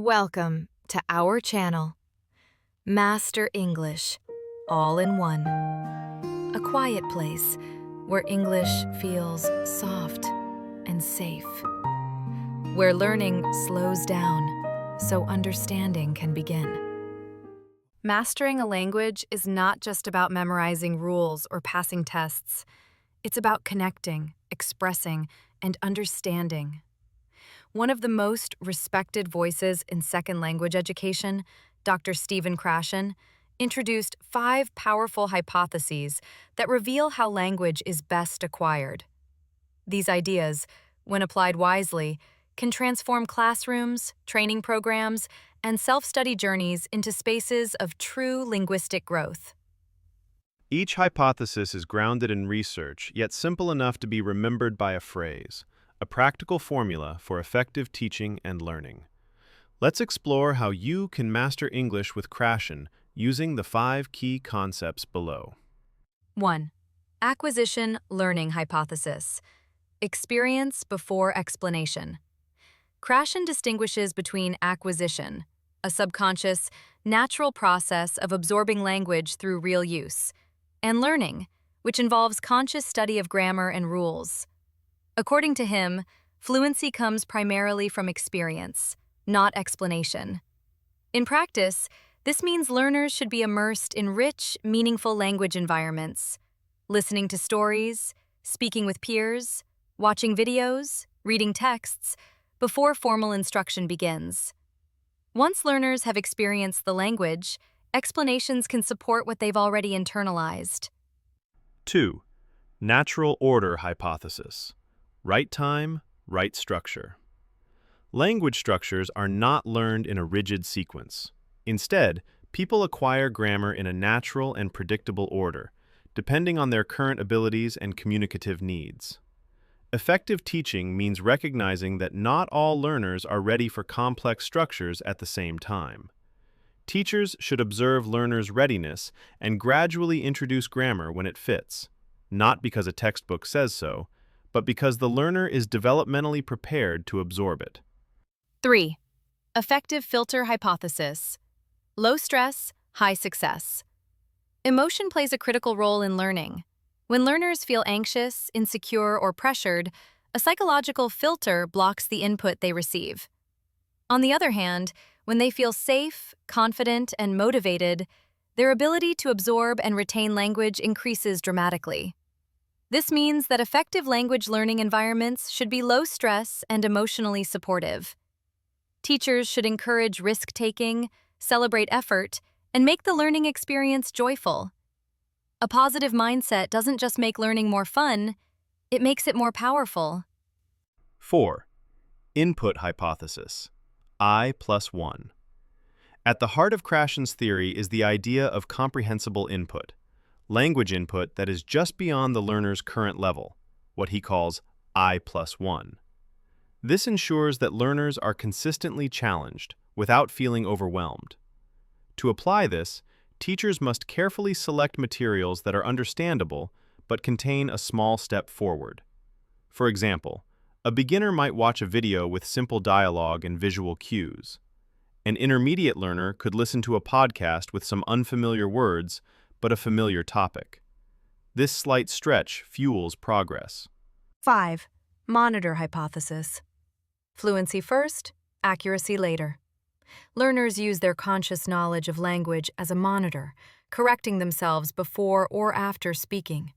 Welcome to our channel, Master English, all in one. A quiet place where English feels soft and safe. Where learning slows down so understanding can begin. Mastering a language is not just about memorizing rules or passing tests. It's about connecting, expressing, and understanding. One of the most respected voices in second language education, Dr. Krashen, introduced 5 powerful hypotheses that reveal how language is best acquired. These ideas, when applied wisely, can transform classrooms, training programs, and self-study journeys into spaces of true linguistic growth. Each hypothesis is grounded in research, yet simple enough to be remembered by a phrase, a practical formula for effective teaching and learning. Let's explore how you can master English with Krashen using the 5 key concepts below. 1. Acquisition learning hypothesis. Experience before explanation. Krashen distinguishes between acquisition, a subconscious, natural process of absorbing language through real use, and learning, which involves conscious study of grammar and rules. According to him, fluency comes primarily from experience, not explanation. In practice, this means learners should be immersed in rich, meaningful language environments, listening to stories, speaking with peers, watching videos, reading texts, before formal instruction begins. Once learners have experienced the language, explanations can support what they've already internalized. 2. Natural order hypothesis. Right time, right structure. Language structures are not learned in a rigid sequence. Instead, people acquire grammar in a natural and predictable order, depending on their current abilities and communicative needs. Effective teaching means recognizing that not all learners are ready for complex structures at the same time. Teachers should observe learners' readiness and gradually introduce grammar when it fits, not because a textbook says so, but because the learner is developmentally prepared to absorb it. 3. Effective filter hypothesis. Low stress, high success. Emotion plays a critical role in learning. When learners feel anxious, insecure, or pressured, a psychological filter blocks the input they receive. On the other hand, when they feel safe, confident, and motivated, their ability to absorb and retain language increases dramatically. This means that effective language learning environments should be low stress and emotionally supportive. Teachers should encourage risk-taking, celebrate effort, and make the learning experience joyful. A positive mindset doesn't just make learning more fun, it makes it more powerful. 4. Input hypothesis. I+1. At the heart of Krashen's theory is the idea of comprehensible input, language input that is just beyond the learner's current level, what he calls I+1. This ensures that learners are consistently challenged without feeling overwhelmed. To apply this, teachers must carefully select materials that are understandable but contain a small step forward. For example, a beginner might watch a video with simple dialogue and visual cues. An intermediate learner could listen to a podcast with some unfamiliar words but a familiar topic. This slight stretch fuels progress. 5. Monitor hypothesis. Fluency first, accuracy later. Learners use their conscious knowledge of language as a monitor, correcting themselves before or after speaking.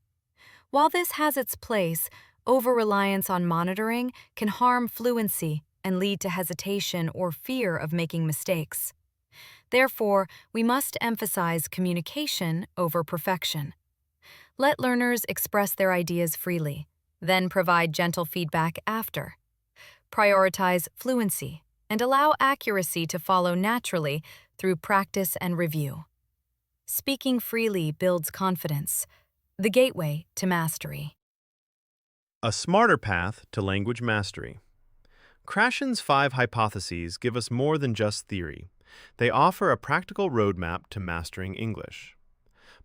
While this has its place, over-reliance on monitoring can harm fluency and lead to hesitation or fear of making mistakes. Therefore, we must emphasize communication over perfection. Let learners express their ideas freely, then provide gentle feedback after. Prioritize fluency and allow accuracy to follow naturally through practice and review. Speaking freely builds confidence, the gateway to mastery. A smarter path to language mastery. Krashen's 5 hypotheses give us more than just theory. They offer a practical roadmap to mastering English.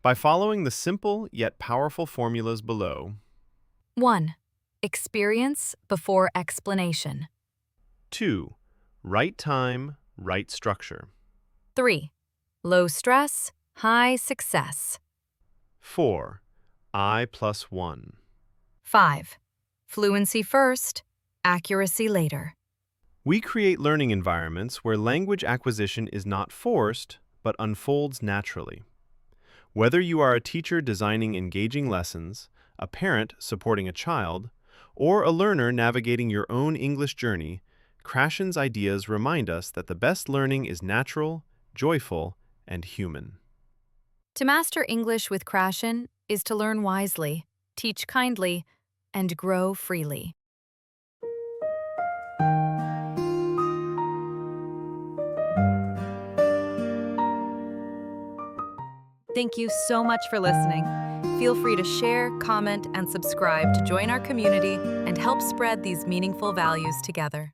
By following the simple yet powerful formulas below. 1. Experience before explanation. 2. Right time, right structure. 3. Low stress, high success. 4. I plus 1. 5. Fluency first, accuracy later. We create learning environments where language acquisition is not forced, but unfolds naturally. Whether you are a teacher designing engaging lessons, a parent supporting a child, or a learner navigating your own English journey, Krashen's ideas remind us that the best learning is natural, joyful, and human. To master English with Krashen is to learn wisely, teach kindly, and grow freely. Thank you so much for listening. Feel free to share, comment, and subscribe to join our community and help spread these meaningful values together.